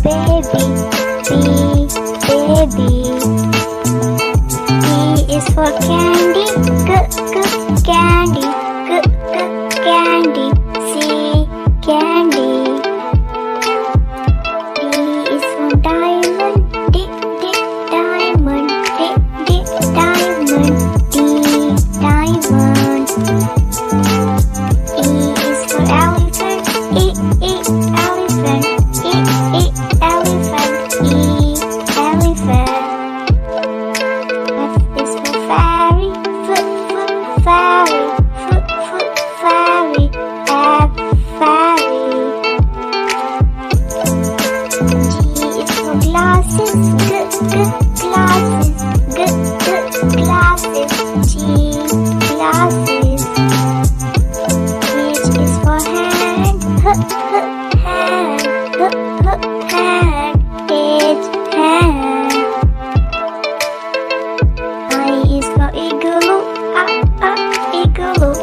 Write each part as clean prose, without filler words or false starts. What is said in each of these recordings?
baby. C is for candy, candy, candy. C, candy. D is for diamond, diamond, diamond. D, diamond. E is for elephant, elephant, elephant. E, elephant. F is for fairy, fairy, fairy. F, fairy. G is for glasses, glasses, glasses. G, glasses. H is for hand, hand, hand. H, hand. I is for igloo, igloo,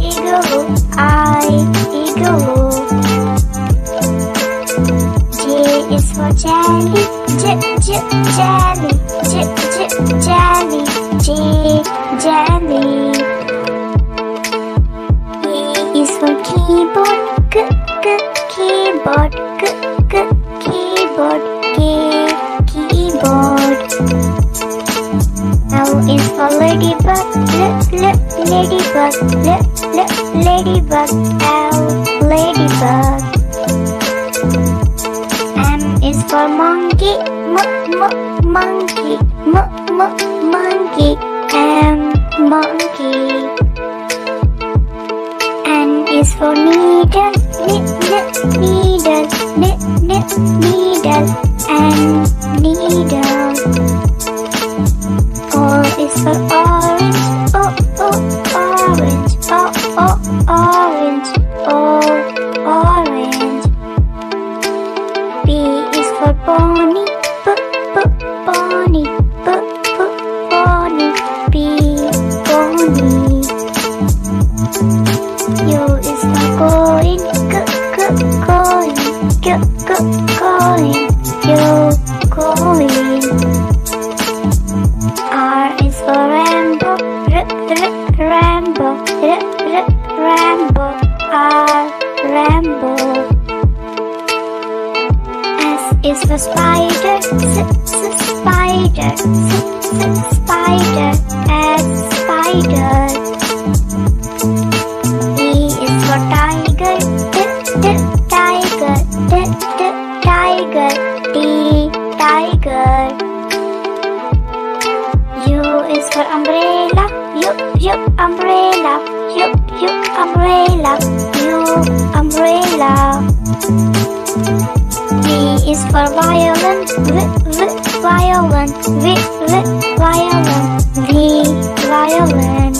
igloo. I, igloo. J is for jelly, jelly, jelly. J, jelly. E is for keyboard, keyboard, keyboard. K, keyboard. L is for ladybug, ladybug, ladybug. L, ladybug. M is for monkey, monkey, monkey. M, monkey. N is for needle, needle, needle. N, needle. O is for orange, orange, orange, orange. P is for pony, pony, pony. P, pony. U is for coin, coin, U, coin. R is for rainbow, rainbow, rainbow. R, rainbow. S is for spider, spider, spider. S, spider. T is for tiger, tiger, tiger. T, tiger. U is for umbrella, umbrella, umbrella. U, umbrella. V is for violin, violin, violin. V, violin.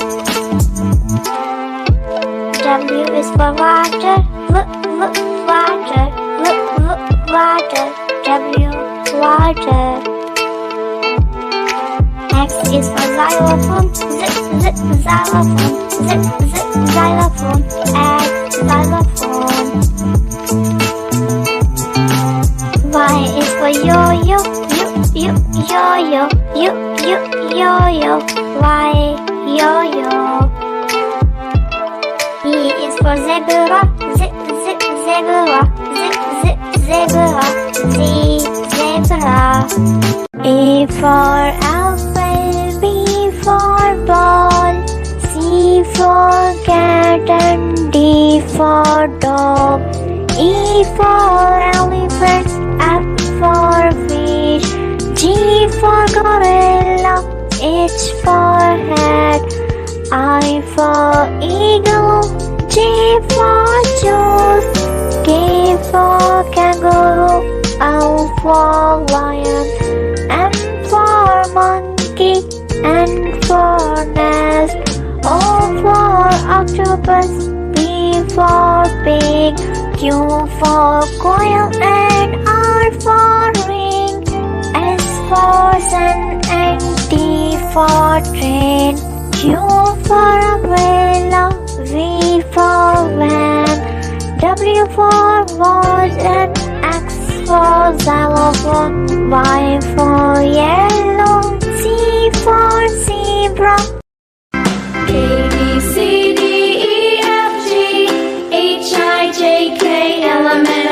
W is for water, water, water. W, water. X is for xylophone, xylophone, xylophone. X, xylophone. Y is for yo-yo, yo-yo, yo-yo. Y, yo-yo. Z is for zebra, zebra, zebra. Z, zebra. A for apple, B for ball, C for cat and D for dog. E for elephant, F for fish, G for gorilla, H for hat, I for eagle, J for juice, K for kangaroo, L for lion, M for monkey, N for nest, O for octopus, P for pig, Q for quail and R for ring, S for sun and T for train, U for umbrella, V for van, W for rose and X for xylophone, Y for yellow, Z for zebra. A, B, C, D, E, F, G, H, I, J, K, L, M, N,